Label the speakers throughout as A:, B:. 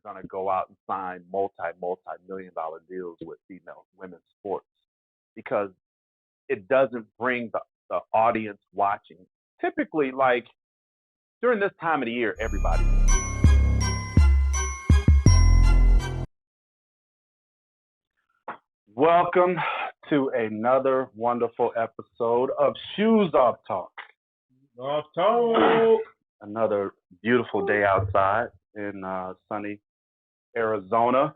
A: going to go out and sign multi-million dollar deals with female women's sports because it doesn't bring the audience watching. Typically, like during this time of the year, everybody. Welcome to another wonderful episode of Shoes Off Talk.
B: Off top.
A: Another beautiful day outside in sunny Arizona.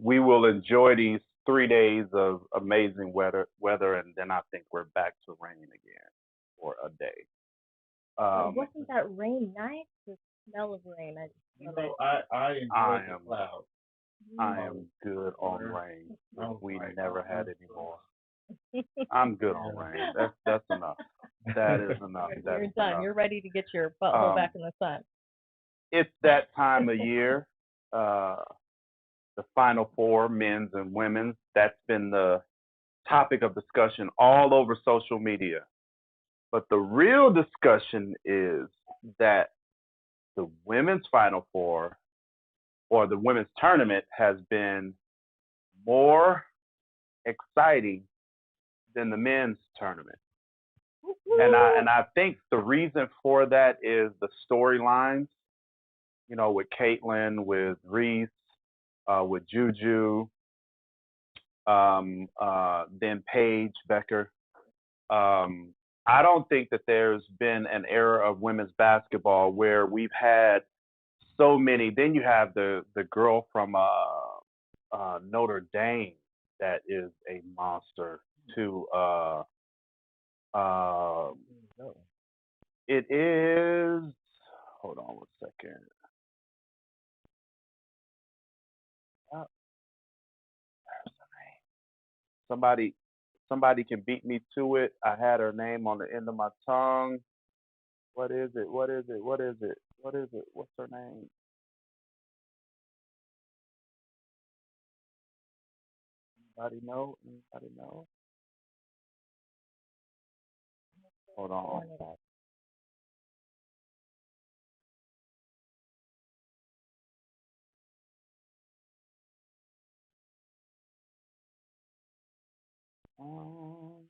A: We will enjoy these 3 days of amazing weather, and then I think we're back to rain again for a day.
C: Wasn't that rain nice? The smell of rain. I
B: You
C: just love
B: know,
C: it.
B: I
A: I
B: enjoy the
A: am
B: clouds.
A: I am good on rain.
B: Oh
A: We
B: my
A: never
B: God.
A: had any more. I'm good on rain. That's enough. That is enough.
C: You're
A: That's
C: done.
A: enough.
C: You're ready to get your butthole
A: Um,
C: back in the sun.
A: it's that time of year. Uh, the Final Four, men's and women's. That's been the topic of discussion all over social media. But the real discussion is that the women's Final Four or the women's tournament has been more exciting than the men's tournament. And I think the reason for that is the storylines, with Caitlin, with Reese, with Juju, then Paige Becker. I don't think that there's been an era of women's basketball where we've had so many. Then you have the girl from Notre Dame that is a monster too. Uh, it is. Hold on one second. Uh, Somebody, somebody can beat me to it. I had her name on the end of my tongue. What is it? What is it? What is it? What is it? What's her name? Anybody know? Anybody know? Hold on.
C: Pulling it up.
A: Um,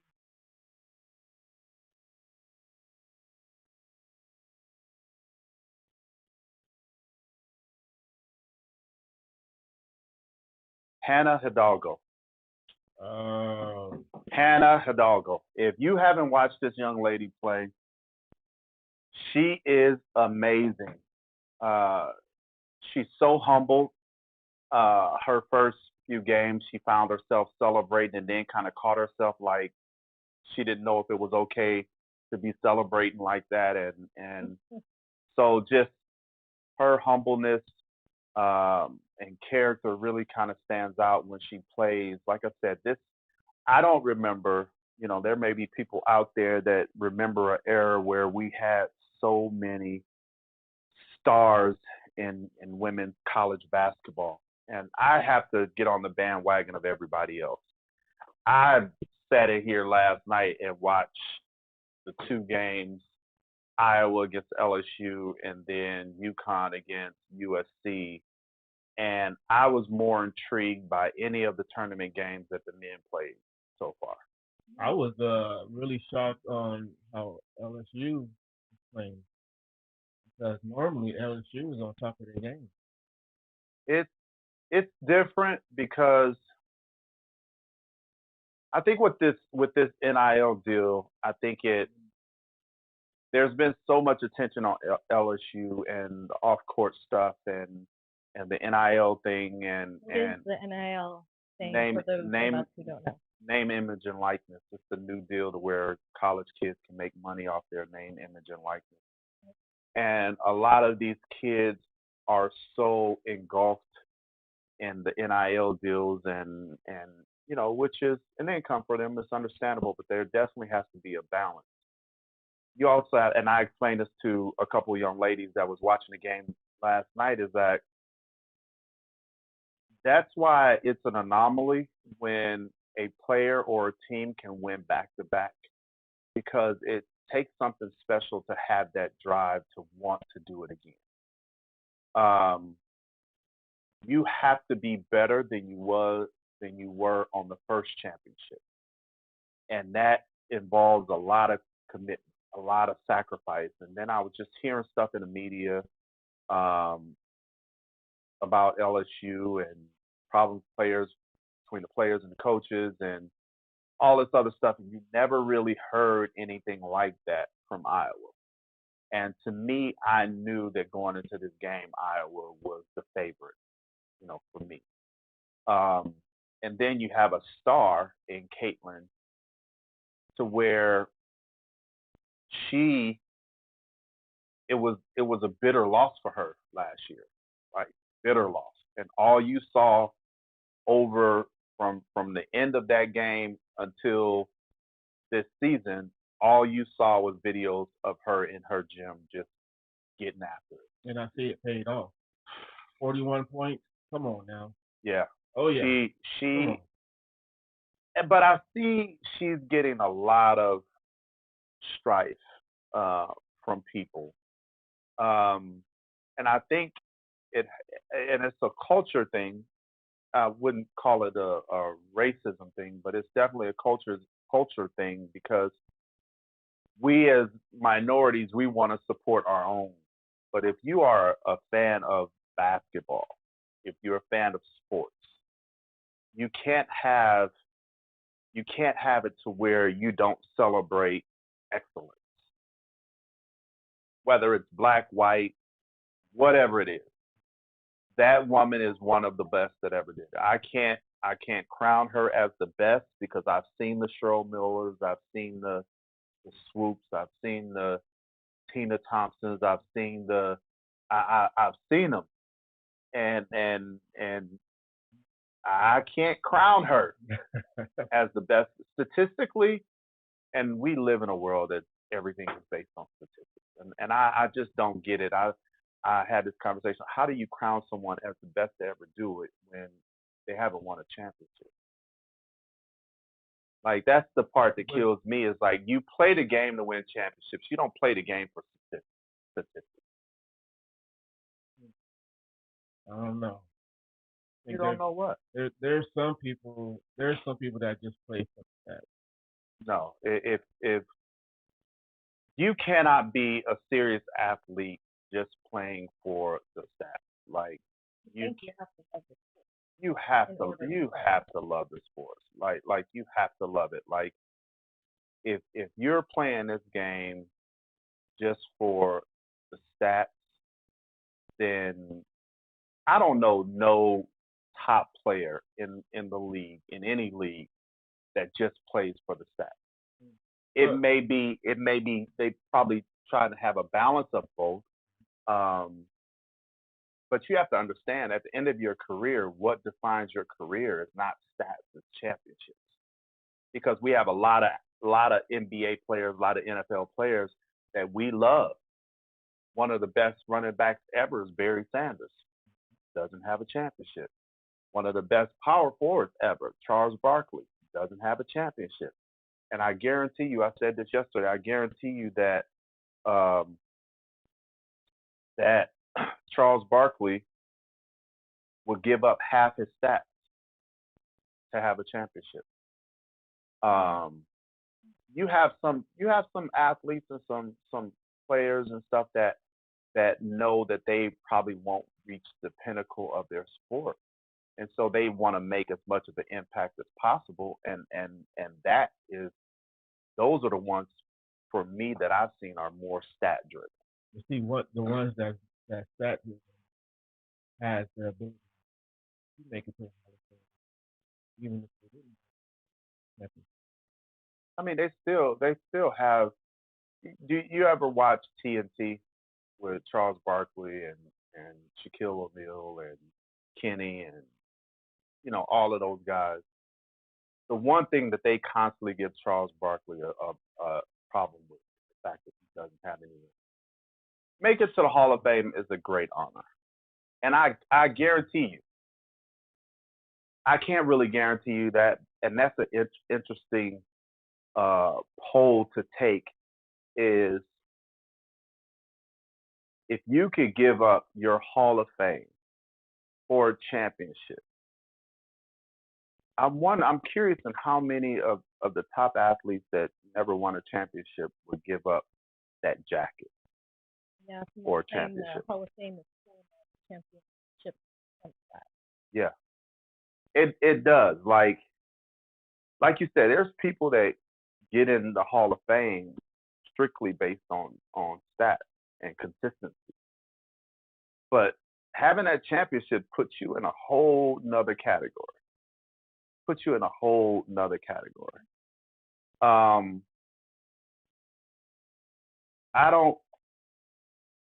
A: Hannah Hidalgo.
B: Um,
A: Hannah Hidalgo. If you haven't watched this young lady play, she is amazing. Uh, she's so humble. Her first few games, she found herself celebrating and then kind of caught herself like she didn't know if it was okay to be celebrating like that. And so just her humbleness and character really kind of stands out when she plays. Like I said, I don't remember. There may be people out there that remember an era where we had so many stars in women's college basketball, and I have to get on the bandwagon of everybody else. I sat in here last night and watched the two games, Iowa against LSU and then UConn against USC. And I was more intrigued by any of the tournament games that the men played so far.
B: I was really shocked on how LSU was playing because normally LSU is on top of their game.
A: It's it's different because I think with this NIL deal, I think there's been so much attention on LSU and the off court stuff and the NIL thing and
C: What is
A: and
C: the NIL thing
A: name
C: for those of
A: name
C: us who don't know?
A: name, image, and likeness. It's the new deal to where college kids can make money off their name, image, and likeness. And a lot of these kids are so engulfed in the NIL deals and which is an income for them. It's understandable, but there definitely has to be a balance. You also have, and I explained this to a couple of young ladies that was watching the game last night, is that that's why it's an anomaly when a player or a team can win back to back because it takes something special to have that drive to want to do it again. Um, you have to be better than you were on the first championship, and that involves a lot of commitment, a lot of sacrifice. And then I was just hearing stuff in the media um, about LSU and problem players between the players and the coaches and all this other stuff. And you never really heard anything like that from Iowa. And to me, I knew that going into this game, Iowa was the favorite, for me. Um, and then you have a star in Caitlin to where she it was a bitter loss for her last year, like bitter loss. And all you saw over from the end of that game until this season, all you saw was videos of her in her gym just getting after it.
B: And I see it paid off. 41 points. Come on now.
A: Yeah.
B: Oh yeah.
A: She but I see she's getting a lot of strife uh, from people. And I think it and it's a culture thing. I wouldn't call it a racism thing, but it's definitely a culture thing because we as minorities we want to support our own. But if you are a fan of basketball, if you're a fan of sports, you can't have you can't have it to where you don't celebrate excellence, whether it's black, white, whatever it is. That woman is one of the best that ever did it. I can't crown her as the best because I've seen the Cheryl Millers, I've seen the Swoops, I've seen the Tina Thompsons, I've seen I've seen them, and I can't crown her as the best statistically. And we live in a world that everything is based on statistics, and I just don't get it. I had this conversation. How do you crown someone as the best to ever do it when they haven't won a championship? Like that's the part that kills me. Is like you play the game to win championships. You don't play the game for statistics.
B: I don't know.
A: You don't know what?
B: There's some people that just play for that.
A: No, if you cannot be a serious athlete just playing for the stats, like
C: I think you have to love it.
A: you have to love the sports. Like you have to love it. Like if you're playing this game just for the stats, then I don't know no top player in the league in any league that just plays for the stats. It may be they probably try to have a balance of both. Um, but you have to understand at the end of your career, what defines your career is not stats, it's championships. Because we have a lot of NBA players, a lot of NFL players that we love. One of the best running backs ever is Barry Sanders. Doesn't have a championship. One of the best power forwards ever, Charles Barkley, doesn't have a championship. And I guarantee you, I said this yesterday, I guarantee you um, that Charles Barkley would give up half his stats to have a championship. Um, you have some athletes and some players and stuff that know that they probably won't reach the pinnacle of their sport, and so they want to make as much of an impact as possible. And that is those are the ones for me that I've seen are more stat driven.
B: You see what the ones that stat has their ability to make it to the Hall of Fame, even if they didn't. Happen.
A: I mean, they still have. Do you ever watch TNT with Charles Barkley and Shaquille O'Neal and Kenny and all of those guys? The one thing that they constantly give Charles Barkley a problem with is the fact that he doesn't have any. Make it to the Hall of Fame is a great honor, and I guarantee you, I can't really guarantee you that, and that's an interesting poll to take is if you could give up your Hall of Fame or championship. I'm curious in how many of the top athletes that never won a championship would give up that jacket
C: Yeah, it's in the
A: or a
C: same
A: championship.
C: Hall of Fame is former championship.
A: Yeah, it does. Like you said, there's people that get in the Hall of Fame strictly based on stats and consistency. But having that championship puts you in a whole nother category. Puts you in a whole nother category. I don't.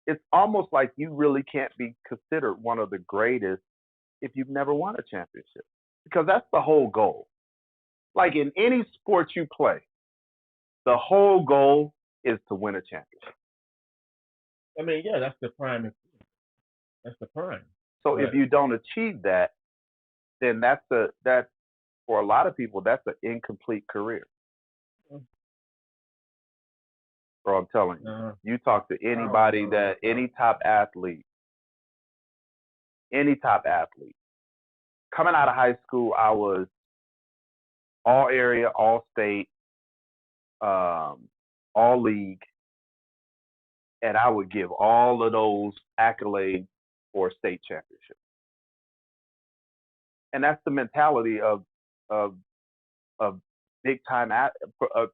A: It's almost like you really can't be considered one of the greatest if you've never won a championship, because that's the whole goal. Like in any sport you play, the whole goal is to win a championship.
B: I mean, yeah, that's the prime. That's the prime.
A: So if you don't achieve that, then that's for a lot of people that's an incomplete career. Bro, I'm telling you, you talk to anybody any top athlete, coming out of high school, I was all area, all state, all league, and I would give all of those accolades for a state championship. And that's the mentality of big time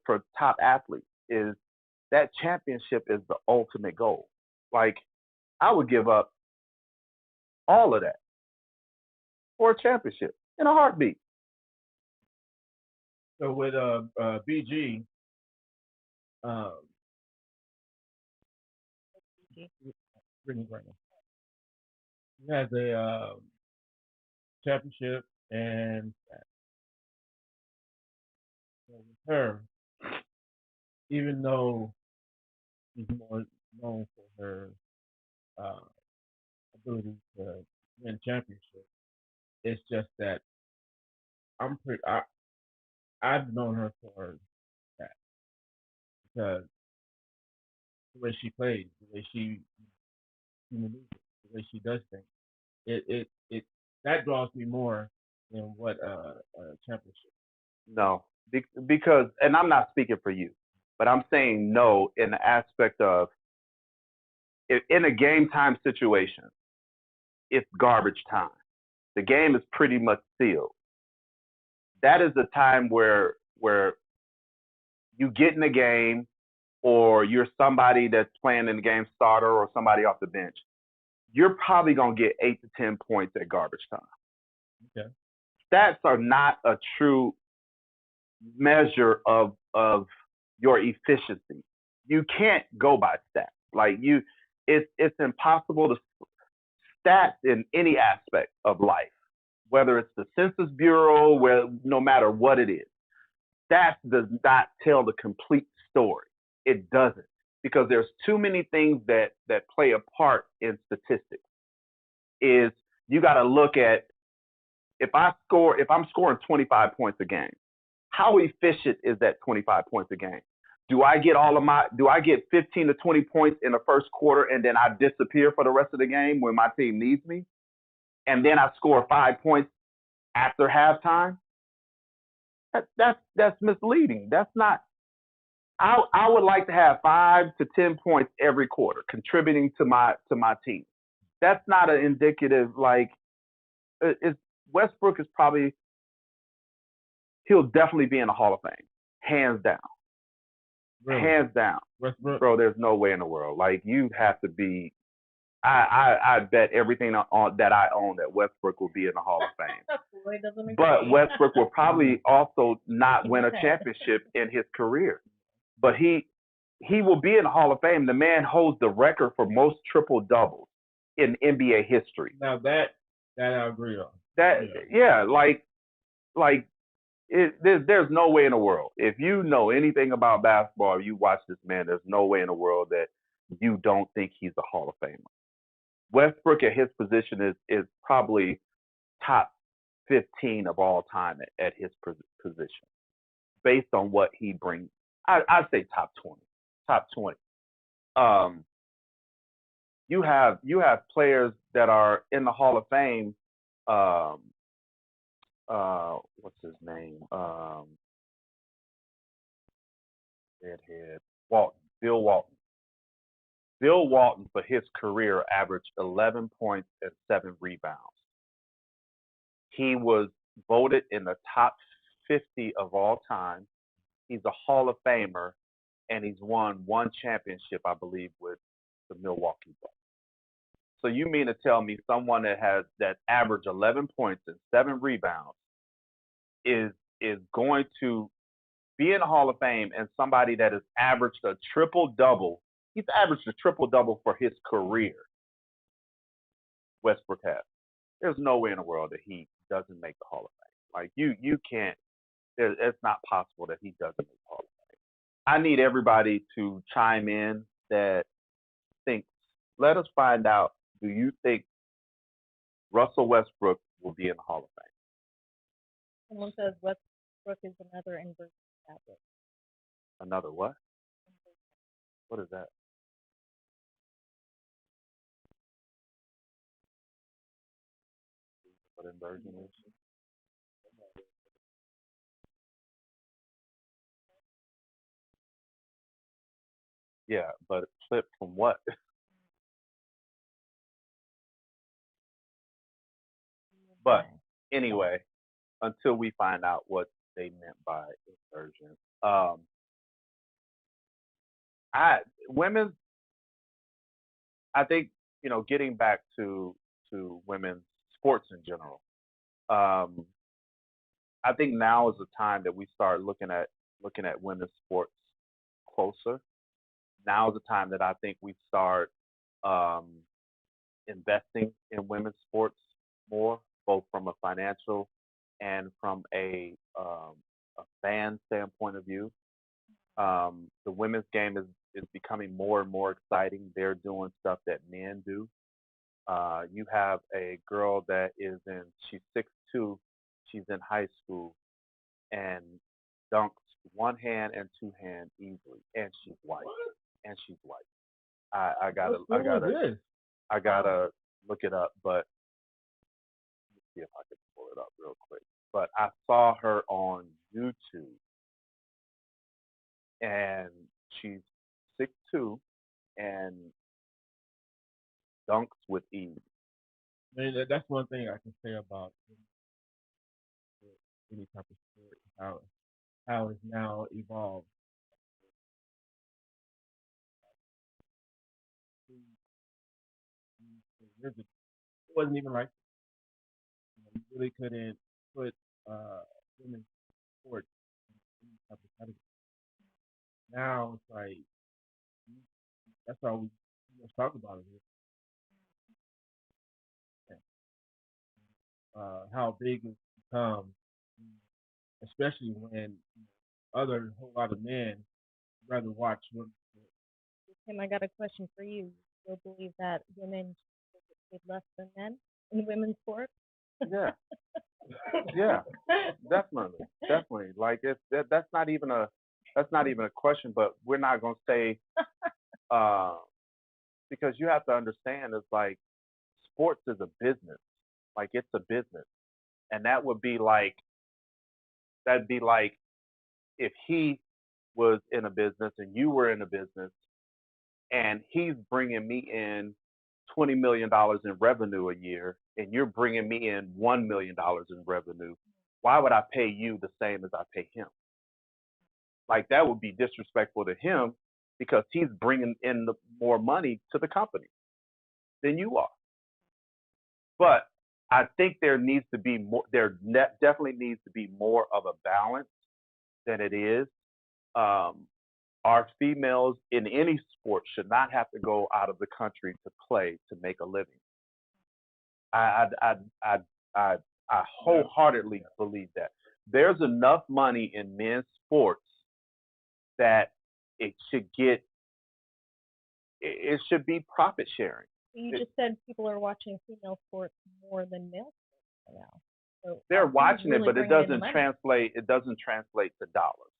A: for top athletes, is that championship is the ultimate goal. Like, I would give up all of that for a championship in a heartbeat.
B: So with BG, Brittany right now, he has a championship, and with her, even though she's more known for her ability to win championships, it's just that I've known her for that, because the way she plays, the way she maneuvers, the way she does things, it that draws me more than what a championship.
A: No, because, and I'm not speaking for you, but I'm saying no in the aspect of, in a game time situation, it's garbage time. The game is pretty much sealed. That is the time where you get in the game, or you're somebody that's playing in the game, starter or somebody off the bench. You're probably gonna get 8 to 10 points at garbage time.
B: Okay.
A: Stats are not a true measure of your efficiency. You can't go by stats. Like, it's impossible to stats in any aspect of life, whether it's the Census Bureau, no matter what it is. Stats does not tell the complete story. It doesn't, because there's too many things that play a part in statistics. Is you got to look at, if I'm scoring 25 points a game, how efficient is that 25 points a game? Do I get 15 to 20 points in the first quarter and then I disappear for the rest of the game when my team needs me? And then I score 5 points after halftime? That's misleading. That's not. I would like to have 5 to 10 points every quarter contributing to my team. That's not an indicative, like, Westbrook is probably, he'll definitely be in the Hall of Fame, hands down. Really? Hands down.
B: Westbrook?
A: Bro, there's no way in the world. Like, you have to be. I bet everything that I own that Westbrook will be in the Hall of Fame. But Westbrook will probably also not win a championship in his career. But he will be in the Hall of Fame. The man holds the record for most triple doubles in NBA history.
B: Now that I agree on.
A: There's no way in the world. If you know anything about basketball, you watch this man, there's no way in the world that you don't think he's a Hall of Famer. Westbrook at his position is probably top 15 of all time at his position, based on what he brings. I'd say top 20. Top 20. You have players that are in the Hall of Fame um, what's his name? Redhead Walton, Bill Walton. Bill Walton, for his career, averaged 11 points and 7 rebounds. He was voted in the top 50 of all time. He's a Hall of Famer, and he's won one championship, I believe, with the Milwaukee Bucks. So you mean to tell me someone that averaged 11 points and 7 rebounds is going to be in the Hall of Fame, and somebody that has averaged a triple double? He's averaged a triple double for his career. Westbrook has. There's no way in the world that he doesn't make the Hall of Fame. Like you can't. It's not possible that he doesn't make the Hall of Fame. I need everybody to chime in that thinks. Let us find out. Do you think Russell Westbrook will be in the Hall of Fame?
C: Someone says Westbrook is another inverse tablet.
A: Another what? What is that? What inversion is? Yeah, but flip from what? But anyway, until we find out what they meant by inversion, women's. I think getting back to women's sports in general. I think now is the time that we start looking at women's sports closer. Now is the time that I think we start um, investing in women's sports more, both from a financial and from a fan standpoint of view. The women's game is becoming more and more exciting. They're doing stuff that men do. You have a girl that she's 6'2", she's in high school, and dunks one hand and two hand easily, and she's white. And she's white. I gotta look it up, but let's see if I can pull it up real quick. But I saw her on YouTube, and she's 6'2" and dunks with ease.
B: That's one thing I can say about any type of sport, how it's now evolved. It wasn't even like you really couldn't put women's sports in any type of category. Now it's like that's all we talk about it. How big it's become, especially when other whole lot of men rather watch women.
C: Tim, I got a question for you. You still believe that women should get paid less than men in women's sports?
A: Yeah, yeah, definitely. Like that's not even a question. But we're not gonna say because you have to understand it's like sports is a business. Like it's a business, and that'd be like if he was in a business and you were in a business, and he's bringing me in $20 million in revenue a year, and you're bringing me in $1 million in revenue. Why would I pay you the same as I pay him? Like that would be disrespectful to him because he's bringing in more money to the company than you are. But I think there needs to be more. Definitely needs to be more of a balance than it is. Our females in any sport should not have to go out of the country to play to make a living. I wholeheartedly believe that there's enough money in men's sports that it should be profit sharing.
C: You just said people are watching female sports more than male sports now. So
A: they're watching
C: really
A: it, but it doesn't translate. It doesn't translate to dollars.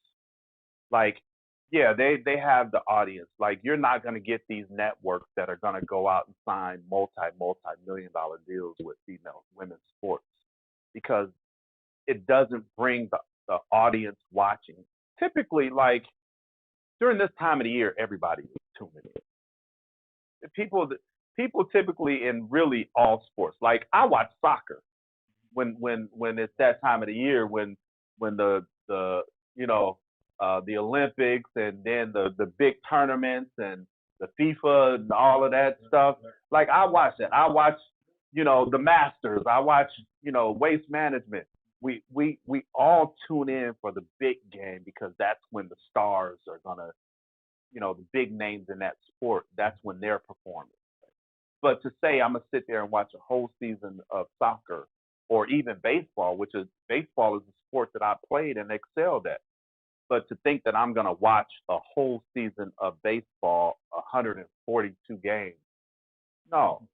A: Like, yeah, they have the audience. Like, you're not going to get these networks that are going to go out and sign multi-million-dollar deals with women's sports. because it doesn't bring the audience watching. Typically, like during this time of the year, everybody is tuning in. People typically in really all sports. Like I watch soccer when it's that time of the year when the you know the Olympics and then the big tournaments and the FIFA and all of that stuff. Like I watch that. I watch the Masters. I watch Waste Management. We all tune in for the big game because that's when the stars are gonna the big names in that sport. That's when they're performing. But to say I'm gonna sit there and watch a whole season of soccer or even baseball, which is baseball is a sport that I played and excelled at. But to think that I'm gonna watch a whole season of baseball, 142 games, no.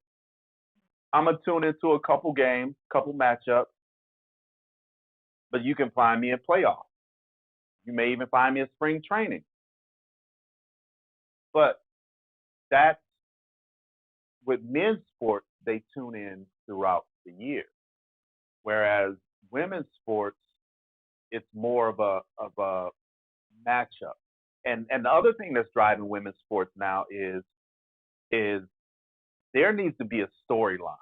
A: I'm gonna tune into a couple games, couple matchups, but you can find me in playoffs. You may even find me in spring training. But that's with men's sports, they tune in throughout the year. Whereas women's sports, it's more of a matchup. And the other thing that's driving women's sports now is there needs to be a storyline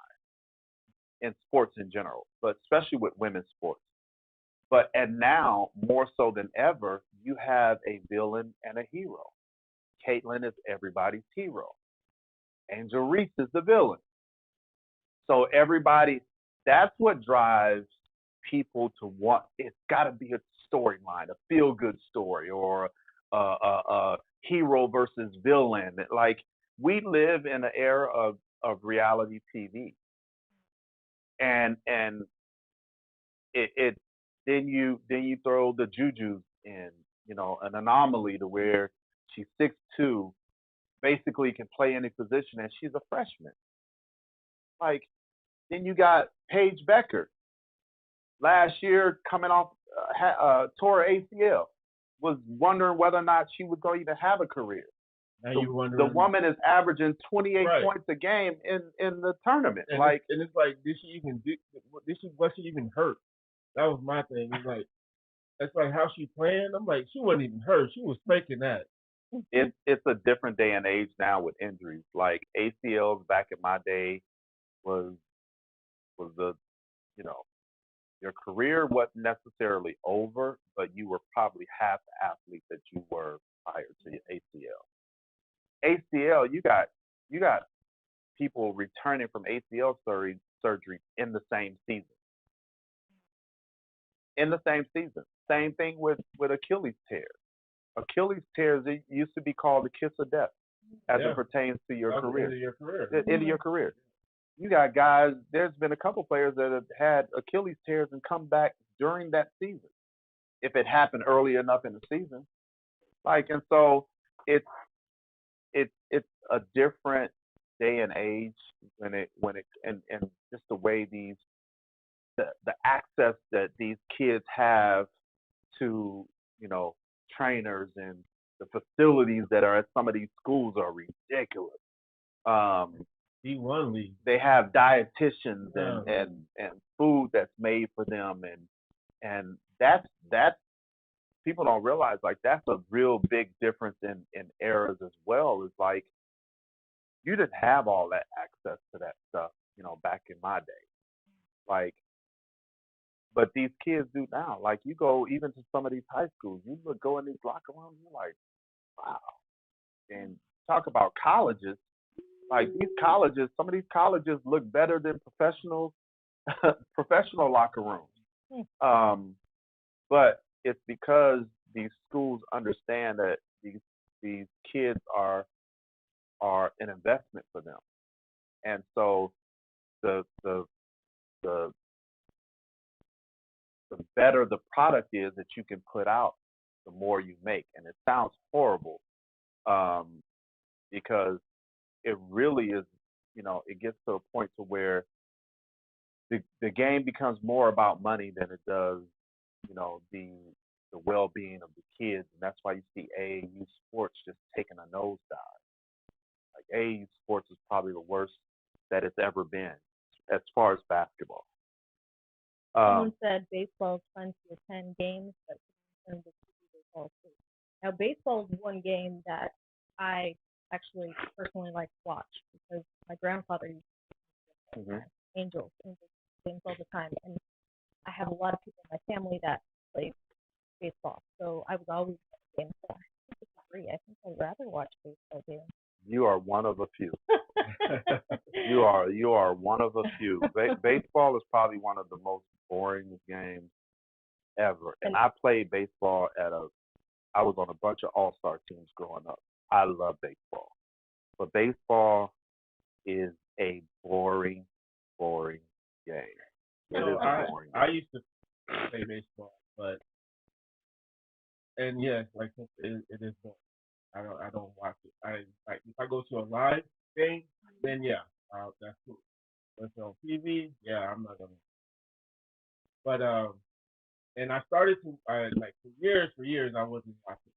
A: in sports in general, but especially with women's sports. And now more so than ever, you have a villain and a hero. Caitlyn is everybody's hero. Angel Reese is the villain. So everybody, that's what drives people to want. It's got to be a storyline, a feel-good story, or a hero versus villain. Like we live in an era of reality TV, and it then you throw the Juju's in, an anomaly to where she's 6'2", basically can play any position, and she's a freshman. Like then you got Paige Becker last year coming off tore ACL, was wondering whether or not she was going to even have a career.
B: Now
A: The,
B: you
A: the
B: wondering,
A: woman is averaging 28
B: right?
A: points a game in the tournament.
B: And
A: Like
B: it's like, did she even do? Was she even hurt? That was my thing. It's like how she playing. I'm like, she wasn't even hurt. She was faking that.
A: it's a different day and age now with injuries. Like ACLs back in my day was the you know your career wasn't necessarily over, but you were probably half the athlete that you were prior to your ACL. ACL, you got people returning from ACL surgery in the same season. In the same season. Same thing with Achilles tears. Achilles tears, it used to be called the kiss of death as
B: Yeah,
A: it pertains to your
B: that's the
A: career.
B: end of your career.
A: The end of your career. You got guys, there's been a couple players that have had Achilles tears and come back during that season. If it happened early enough in the season. And so it's it's a different day and age when it and just the way the access that these kids have to trainers and the facilities that are at some of these schools are ridiculous. Um,
B: D1 league.
A: they have dietitians
B: Yeah.
A: and food that's made for them and that's people don't realize like that's a real big difference in eras as well. It's like you didn't have all that access to that stuff, back in my day. Like, but these kids do now. Like, you go even to some of these high schools, you look go in these locker rooms, you're like, wow. And talk about colleges. Like these colleges, some of these colleges look better than professional locker rooms. But it's because these schools understand that these kids are an investment for them, and so the the the the better the product is that you can put out, the more you make. And it sounds horrible, um, because it really is. It gets to a point to where the game becomes more about money than it does, the well-being of the kids, and that's why you see AAU sports just taking a nosedive. Like AAU sports is probably the worst that it's ever been as far as basketball.
C: Someone
A: Um,
C: said baseball is fun to attend games, but in terms of TV, they fall asleep. Now, baseball is one game that I actually personally like to watch because my grandfather used
A: mhm.
C: Angels games all the time, and I have a lot of people in my family that play baseball, so I was always at the game. So I disagree. I think I'd rather watch baseball games.
A: You are one of a few. You are one of a few. Baseball is probably one of the most boring games ever. And
C: And
A: I played baseball at a. I was on a bunch of all-star teams growing up. I love baseball, but baseball is a boring, boring game.
B: You
A: It
B: know,
A: is a boring
B: I
A: game.
B: used to play baseball, but and yes, like it is boring. I don't watch it. I like if I go to a live game, then yeah, that's cool. But if it's on TV, yeah, I'm not gonna. But and I started to like for years I wasn't watching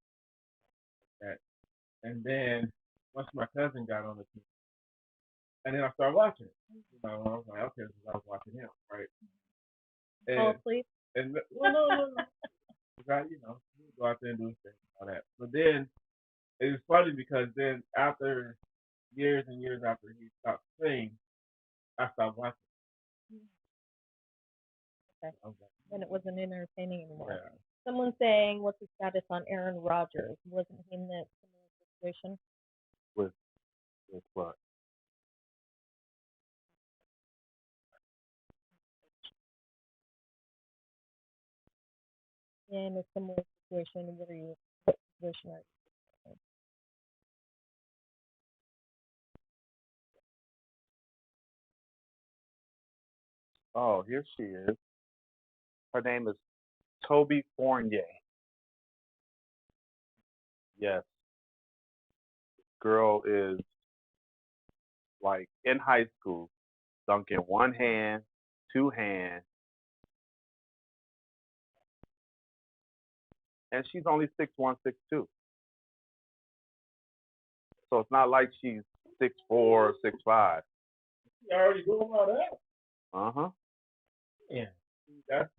B: that, and then once my cousin got on the team, and then I started watching it. You know, I was like, okay, because I was watching him, right?
C: fall
B: And
C: asleep.
B: well, no. 'Cause he would go out there and do his thing and all that. But then it was funny because then after years and years after he stopped playing, I stopped watching.
C: Okay.
B: I was like,
C: When it wasn't entertaining anymore.
B: yeah.
C: Someone saying, what's the status on Aaron Rodgers? Wasn't he in that similar situation?
A: With with what?
C: Yeah, in a similar situation. What position are you in?
A: Oh, here she is. Her name is Toby Fournier. Yes, girl is like in high school, dunking one hand, two hands, and she's only 6'1", 6'2". So it's not like she's 6'4", 6'5".
B: He already doing all that.
A: Uh-huh.
B: Yeah. That's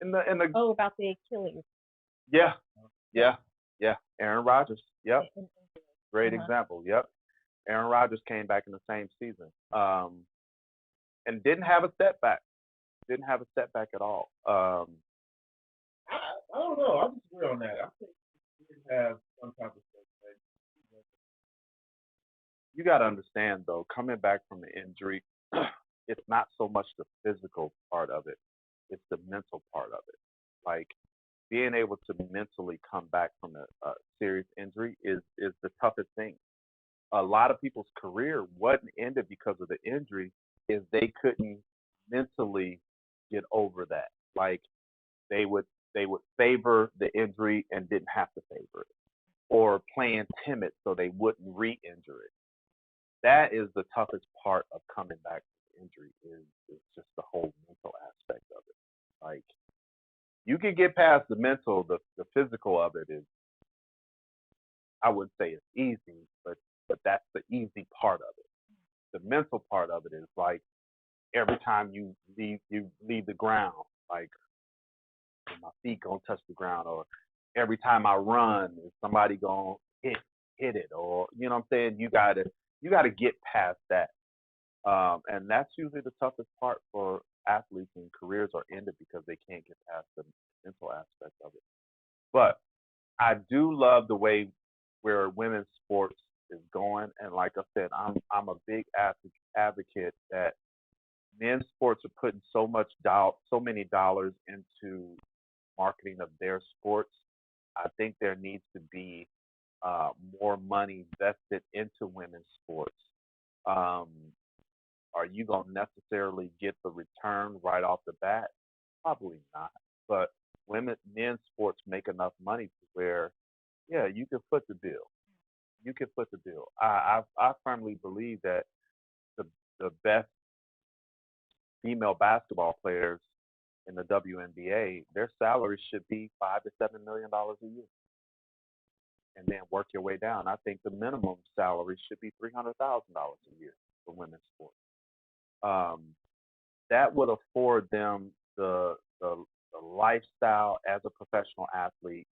A: In the
C: Oh, about the Achilles.
A: yeah, yeah, yeah. Aaron Rodgers. Yep.
C: In
A: Great
C: uh-huh.
A: example. Yep. Aaron Rodgers came back in the same season. And didn't have a setback. Didn't have a setback at all.
B: I don't know. I disagree on that. I think he did have some type of setback.
A: You got to understand though, coming back from the injury, it's not so much the physical part of it; it's the mental part of it. Like being able to mentally come back from a serious injury is the toughest thing. A lot of people's career wasn't ended because of the injury, is they couldn't mentally get over that. Like they would they would favor the injury and didn't have to favor it, or playing timid so they wouldn't re-injure it. That is the toughest part of coming back from injury is just the whole mental aspect of it. Like you can get past the mental, the physical of it is, I wouldn't say it's easy, but that's the easy part of it. The mental part of it is like every time you leave the ground, like my feet gonna touch the ground, or every time I run, is somebody gonna hit it, or you know what I'm saying? You gotta get past that. And that's usually the toughest part for athletes, and careers are ended because they can't get past the mental aspect of it. But I do love the way where women's sports is going, and like I said, I'm a big advocate that men's sports are putting so many dollars into marketing of their sports. I think there needs to be more money vested into women's sports. Um, are you going to necessarily get the return right off the bat? Probably not. But men's sports make enough money to where, yeah, you can foot the bill. You can foot the bill. I firmly believe that the the best female basketball players in the WNBA, their salaries should be $5 to $7 million a year, and then work your way down. I think the minimum salary should be $300,000 a year for women's sports. um, that would afford them the lifestyle as a professional athlete,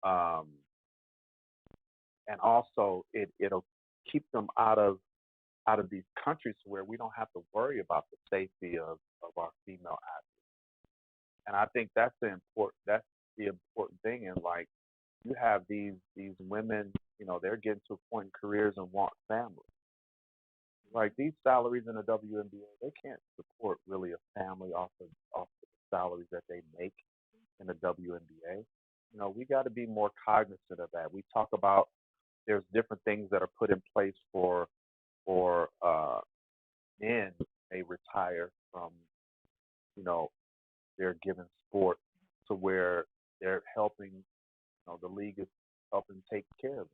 A: um, and also it'll keep them out of these countries where we don't have to worry about the safety of our female athletes. And I think that's the important thing. And like you have these women, they're getting to a point in careers and want family. Like these salaries in the WNBA, they can't support really a family off the salaries that they make in the WNBA. We got to be more cognizant of that. We talk about there's different things that are put in place for men may retire from you know their given sport to where they're helping the league is helping take care of it,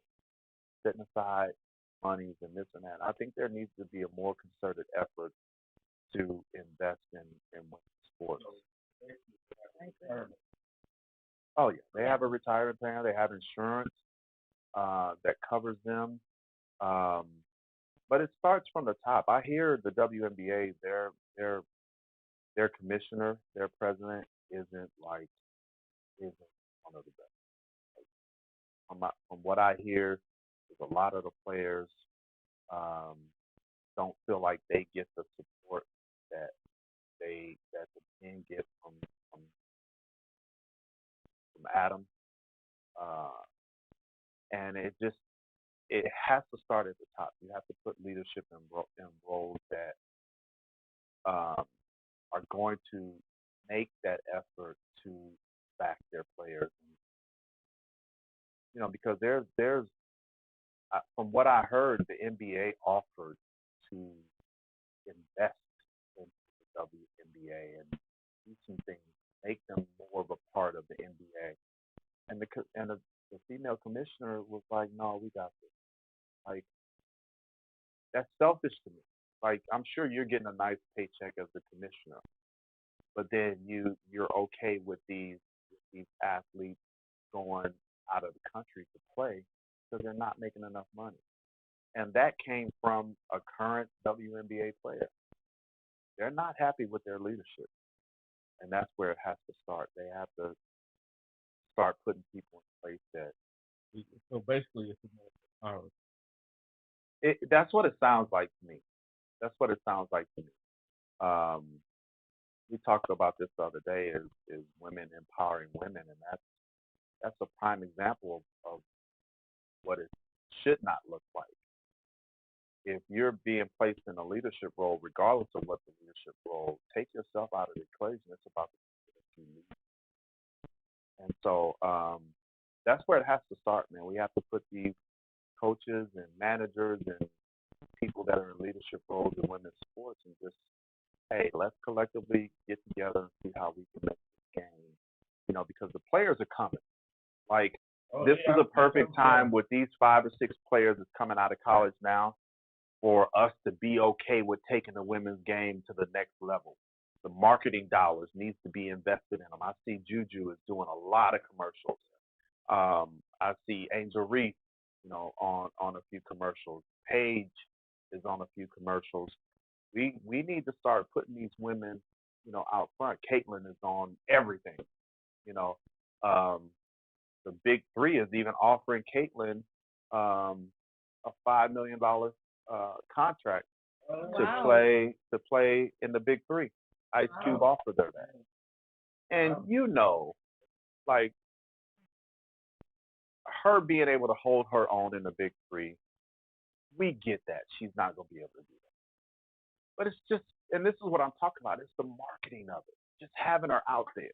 A: setting aside monies and this and that. I think there needs to be a more concerted effort to invest in women's sports. Oh yeah, they
C: Yeah.
A: have a retirement plan. They have insurance that covers them. Um, but it starts from the top. I hear the WNBA, their commissioner, their president isn't one of the best. From what I hear, there's a lot of the players um, don't feel like they get the support that that the men get from Adam, uh, and it has to start at the top. You have to put leadership in roles that um, are going to make that effort to back their players. Because there's from what I heard, the NBA offered to invest in the WNBA and do some things, make them more of a part of the NBA. And the female commissioner was like, "No, we got this." Like that's selfish to me. Like I'm sure you're getting a nice paycheck as the commissioner, but then you're okay with these athletes going out of the country to play because they're not making enough money. And that came from a current WNBA player. They're not happy with their leadership, and that's where it has to start. They have to start putting people in place that
B: So basically, it's more power.
A: that's what it sounds like to me. That's what it sounds like to me. Um, we talked about this the other day is women empowering women, and that's a prime example of what it should not look like. If you're being placed in a leadership role, regardless of what the leadership role, take yourself out of the equation. It's about the people that you lead. And so that's where it has to start, man. We have to put these coaches and managers and people that are in leadership roles in women's sports and just, hey, let's collectively get together and see how we can make this game. Because the players are coming. Like, this is a perfect time with these 5 or 6 players that's coming out of college now for us to be okay with taking the women's game to the next level. The marketing dollars needs to be invested in them. I see Juju is doing a lot of commercials. I see Angel Reese, on a few commercials. Paige is on a few commercials. We need to start putting these women, out front. Caitlin is on everything. You know, um, the Big Three is even offering Caitlin a $5 million contract to
C: Wow.
A: play in the Big Three. Ice Cube offered her that, and like her being able to hold her own in the Big Three, we get that she's not going to be able to do that. But it's just, and this is what I'm talking about. It's the marketing of it, just having her out there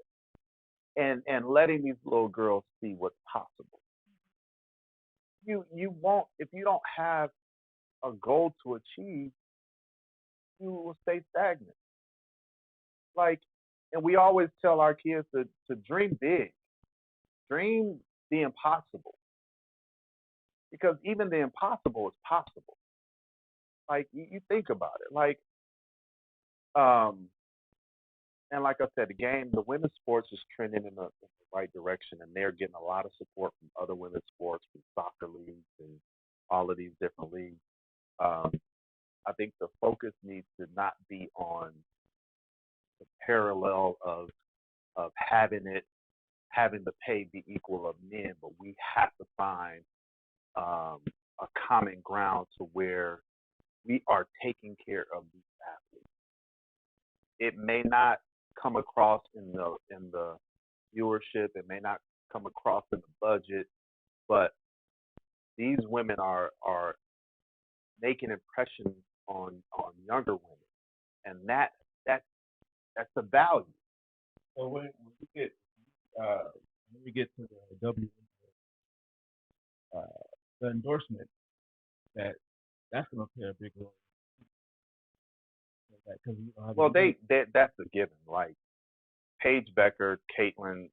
A: and letting these little girls see what's possible. You won't if you don't have a goal to achieve, you will stay stagnant. Like, and we always tell our kids to dream big, dream the impossible, because even the impossible is possible. Like you think about it, like um, and like I said, the women's sports is trending in the right direction, and they're getting a lot of support from other women's sports, from soccer leagues and all of these different leagues. Um, I think the focus needs to not be on the parallel of having the pay be equal of men, but we have to find a common ground to where we are taking care of these athletes. It may not come across in the viewership, it may not come across in the budget, but these women are making impressions on younger women, and that that's a value.
B: So uh, when we get to the uh, the endorsement, that's going to play a big role in that because you know how
A: Well, they that's a given. Like Paige Becker, Caitlin,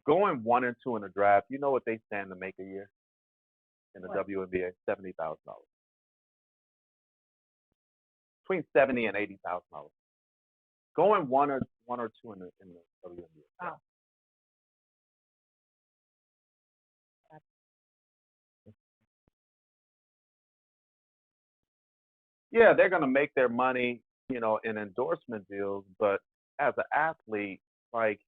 A: going 1 and 2 in the draft. You know what they stand to make a year in the
C: What?
A: WNBA? $70,000. Between $70,000 and $80,000. Going one or two in the WNBA.
C: Wow.
A: Yeah, they're gonna make their money, in endorsement deals, but as an athlete, like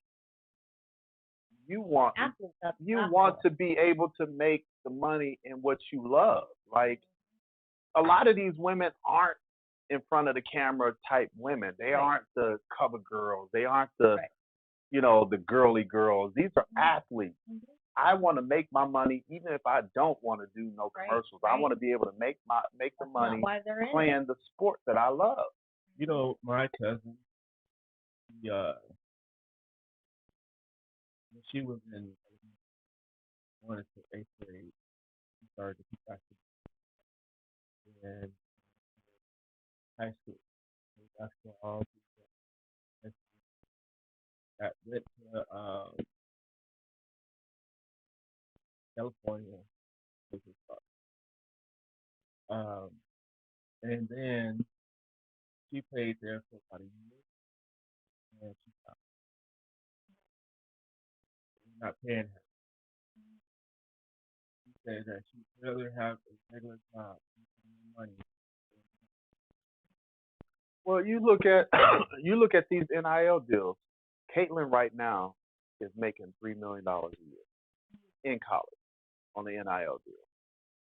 A: you want
C: Athletes, that's
A: you
C: basketball.
A: want to be able to make the money in what you love. Like a lot of these women aren't in front of the camera type women. They
C: Right.
A: aren't the cover girls. They aren't the
C: Right.
A: the girly girls. These are athletes.
C: Mhm.
A: I want to make my money even if I don't want to do no
C: Right,
A: commercials. I
C: right.
A: want to be able to make the
C: That's
A: money
C: not why they're in it.
A: playing the sport that I love.
B: You know, my cousin, he, when she was in 1st to 8th grade, she started to keep basketball in high school. Basketball, that went to California, which is and then she played there for about a year, and she stopped. We're not paying her. She said that she'd rather have a regular job than money.
A: Well, you look at you look at these NIL deals. Caitlin right now is making $3 million a year in college on the NIL deal.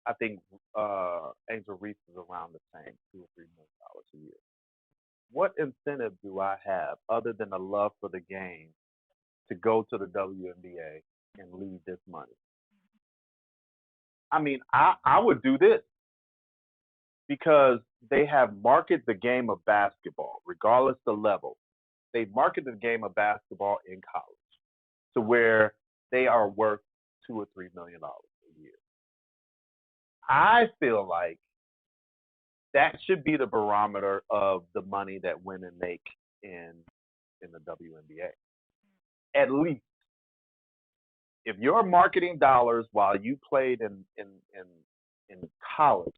A: I think Angel Reese is around the same, $2 or $3 million a year. What incentive do I have other than a love for the game to go to the WNBA and leave this money? I mean, I would do this because they have marketed the game of basketball, regardless the level. They marketed the game of basketball in college to where they are worth $2 or $3 million a year. I feel like that should be the barometer of the money that women make in the WNBA. At least, if your marketing dollars while you played in college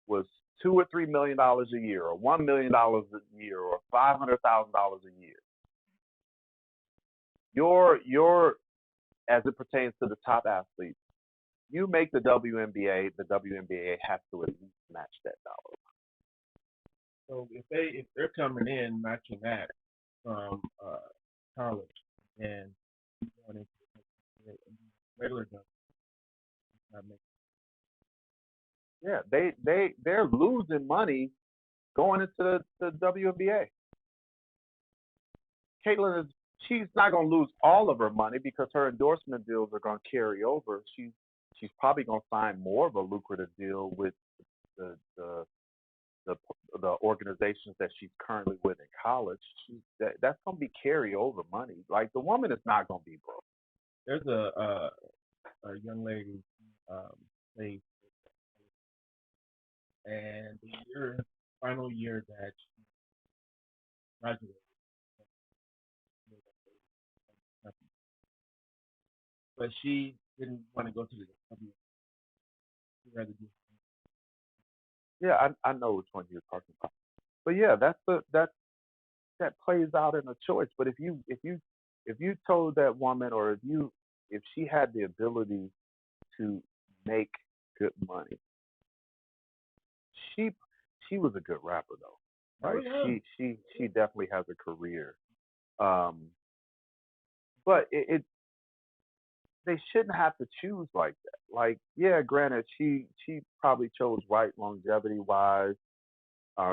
A: was $2 or $3 million a year, or $1 million a year, or $500,000 a year, your as it pertains to the top athletes, you make the WNBA has to at least match that dollar.
B: So if they're coming in matching that from college and going into regular job, not making.
A: Yeah, they're losing money going into the WNBA. Caitlin she's not going to lose all of her money because her endorsement deals are going to carry over. She's probably going to find more of a lucrative deal with the the the, the organizations that she's currently with in college. That's going to be carryover money. Like the woman is not going to be broke.
B: There's a young lady played, and the final year that she graduated, but she didn't want to go to the W. She'd rather do.
A: Yeah, I know which one you're talking about. But yeah, that plays out in a choice. But if you told that woman, or if she had the ability to make good money, she was a good rapper though.
B: Oh
A: Like
B: yeah.
A: she definitely has a career. Um, but they shouldn't have to choose like that. Like, yeah, granted, she probably chose right longevity wise,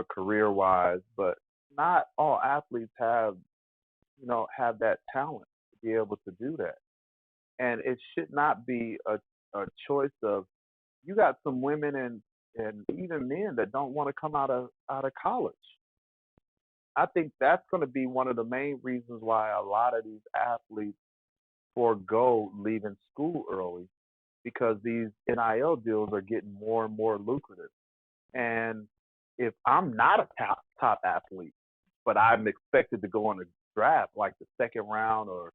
A: career wise, but not all athletes have that talent to be able to do that. And it should not be a choice of you got some women and even men that don't want to come out of college. I think that's going to be one of the main reasons why a lot of these athletes forego leaving school early because these NIL deals are getting more and more lucrative. And if I'm not a top athlete, but I'm expected to go on a draft like the second round or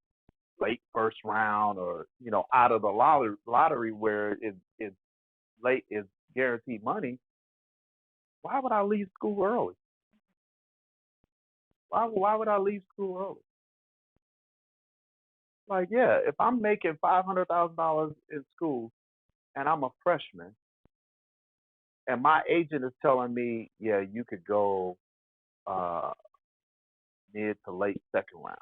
A: late first round or out of the lottery where it's late is guaranteed money, why would I leave school early? Why would I leave school early? Like, yeah, if I'm making $500,000 in school and I'm a freshman and my agent is telling me, yeah, you could go uh, mid to late second round.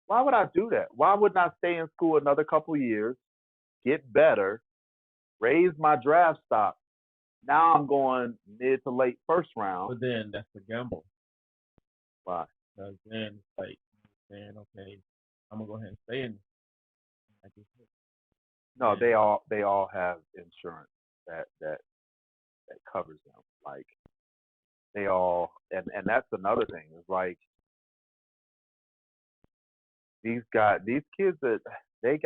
A: Why would I do that? Why wouldn't I stay in school another couple years, get better, raise my draft stock? Now I'm going mid to late first round.
B: But then that's a gamble.
A: Why?
B: Because then it's like saying, okay, I'm gonna go ahead and stay in. Like this.
A: No,
B: And
A: they all have insurance that covers them. Like they all and that's another thing. Is like these kids that they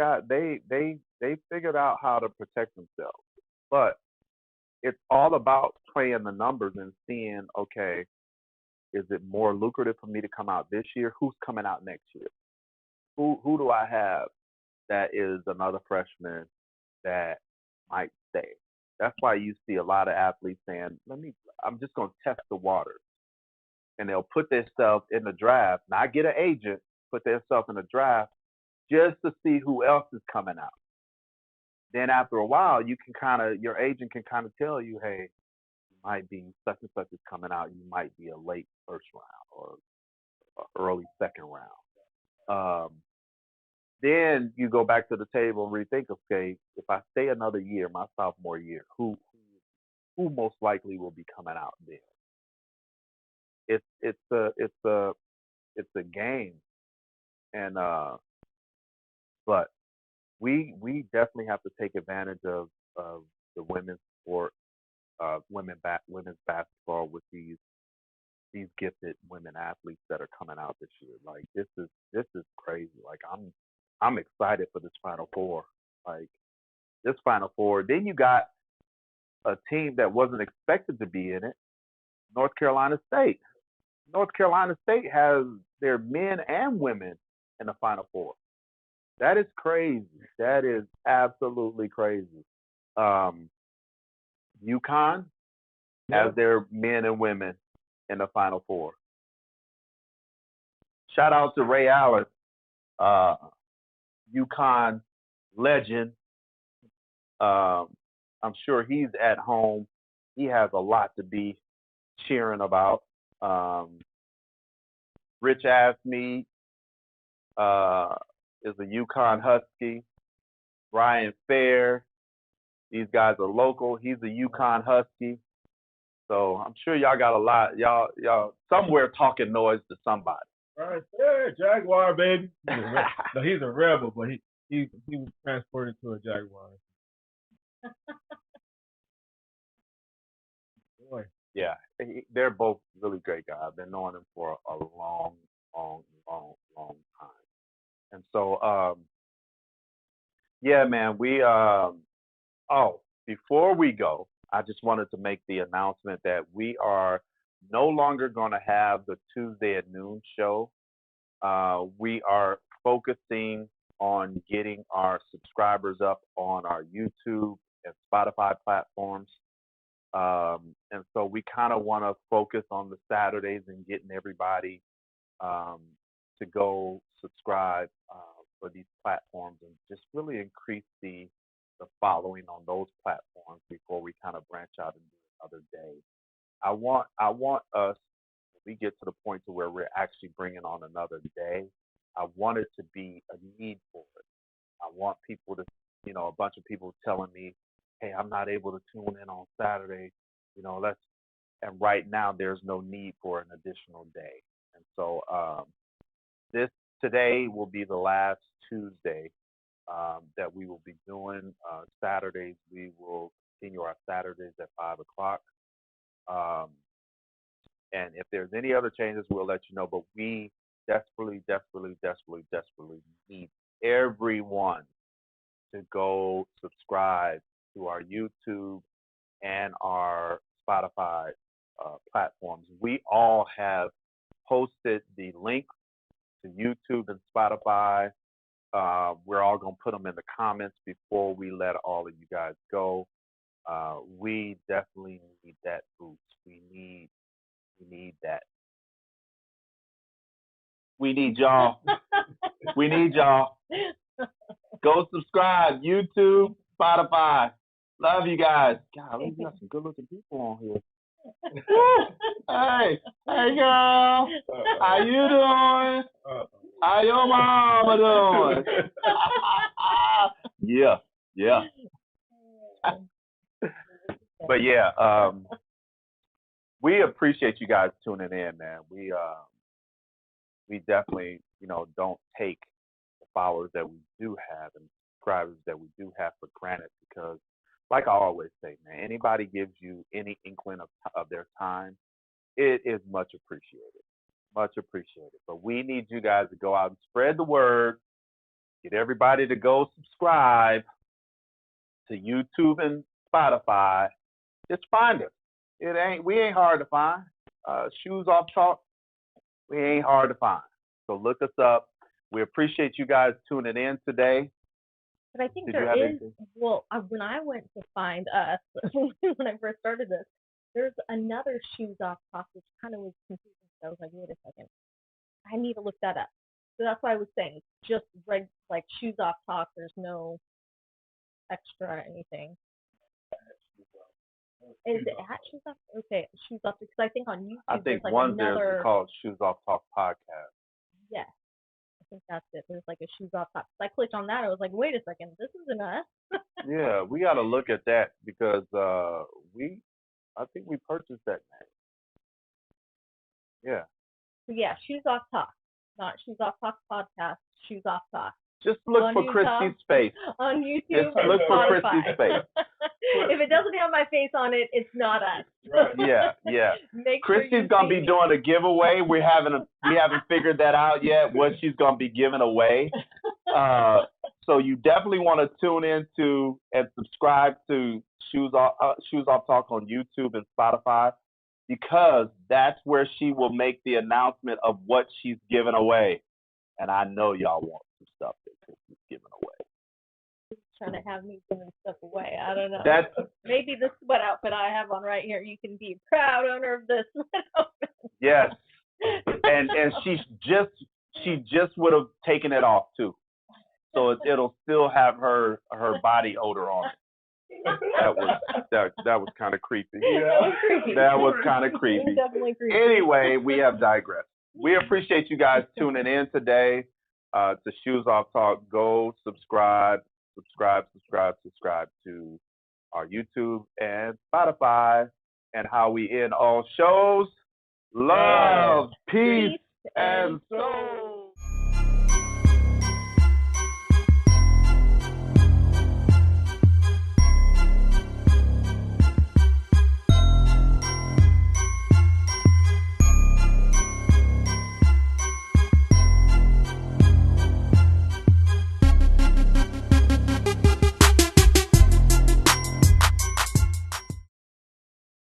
A: figured out how to protect themselves. But it's all about playing the numbers and seeing, okay, is it more lucrative for me to come out this year? Who's coming out next year? Who do I have that is another freshman that might stay? That's why you see a lot of athletes saying, I'm just gonna test the water. And they'll put themselves in the draft, not get an agent, put themselves in the draft just to see who else is coming out. Then after a while, your agent can kind of tell you, hey, you might be such and such is coming out. You might be a late first round or early second round. Um, then you go back to the table and rethink, okay, if I stay another year, my sophomore year, who most likely will be coming out then? It's a game, and but we definitely have to take advantage of the women's sport, women's basketball with these gifted women athletes that are coming out this year. Like this is crazy. Like I'm excited for this Final Four. Like this Final Four. Then you got a team that wasn't expected to be in it, North Carolina State. North Carolina State has their men and women in the Final Four. That is crazy. That is absolutely crazy. Um, UConn
B: yeah,
A: has their men and women in the Final Four. Shout out to Ray Allen, uh, UConn legend. Um, I'm sure he's at home. He has a lot to be cheering about. Rich Asmead uh, is a UConn Husky. Brian Fair, these guys are local. He's a UConn Husky. So I'm sure y'all got a lot. Y'all somewhere talking noise to somebody.
B: right there, Jaguar baby. No, he's a rebel, but he was transported to a Jaguar. Boy,
A: Yeah, they're both really great guys. I've been knowing them for a long, long time. And so, yeah, man, oh, before we go, I just wanted to make the announcement that we are no longer going to have the Tuesday at noon show. We are focusing on getting our subscribers up on our YouTube and Spotify platforms. And so we kind of want to focus on the Saturdays and getting everybody um, to go subscribe for these platforms and just really increase the the following on those platforms before we kind of branch out and do another day. I want us, when we get to the point to where we're actually bringing on another day, I want it to be a need for it. I want people to, a bunch of people telling me, hey, I'm not able to tune in on Saturday. Let's, and right now there's no need for an additional day. And so this today will be the last Tuesday that we will be doing. Saturdays, we will continue our Saturdays at 5 o'clock. Um, and if there's any other changes, we'll let you know. But we desperately, desperately, desperately, desperately need everyone to go subscribe to our YouTube and our Spotify platforms. We all have posted the link to YouTube and Spotify. We're all going to put them in the comments before we let all of you guys go. We definitely need that boost. We need that. We need y'all. We need y'all. Go subscribe. YouTube, Spotify. Love you guys. God, we got some good looking people on here. Hey girl. How you doing? How your mama doing? Yeah. But yeah, we appreciate you guys tuning in, man. We definitely, don't take the followers that we do have and subscribers that we do have for granted because, like I always say, man, anybody gives you any inkling of their time, it is much appreciated. Much appreciated. But we need you guys to go out and spread the word, get everybody to go subscribe to YouTube and Spotify. Just find us. We ain't hard to find. Shoes Off Talk, we ain't hard to find. So look us up. We appreciate you guys tuning in today.
C: But I think there is, when I went to find us, when I first started this, there's another Shoes Off Talk, which kind of was confusing. So I was like, wait a second. I need to look that up. So that's why I was saying, just like Shoes Off Talk, there's no extra anything. Is it at Shoes Off? Okay, Shoes Off, because I think on YouTube
A: I think
C: there's
A: one
C: another...
A: there's called Shoes Off Talk podcast.
C: Yes. I think that's it. There's like a Shoes Off Talk. So I clicked on that. I was like, wait a second, this isn't us.
A: Yeah, we got to look at that because I think we purchased that name. Yeah.
C: So yeah, Shoes Off Talk. Not Shoes Off Talk podcast, Shoes Off Talk.
A: Just look for Christy's face.
C: On YouTube.
A: Just look for Christy's face.
C: If it doesn't have my face on it, it's not us.
A: Yeah. Christy's gonna be
C: me.
A: doing a giveaway. We haven't figured that out yet. What she's gonna be giving away. So you definitely want to tune into and subscribe to Shoes Off Talk on YouTube and Spotify because that's where she will make the announcement of what she's giving away. And I know y'all want some stuff that Christy's giving away.
C: Trying to have me giving stuff away. I don't know. Maybe the sweat outfit I have on right here. You can be a proud owner of this sweat outfit. Yes,
A: and she just would have taken it off too, so it'll still have her body odor on it. That was kind of creepy. Yeah, that was kind of creepy.
C: Definitely creepy.
A: Anyway, we have digressed. We appreciate you guys tuning in today to Shoes Off Talk. Go subscribe to our YouTube and Spotify. And how we end all shows: love, peace, and soul.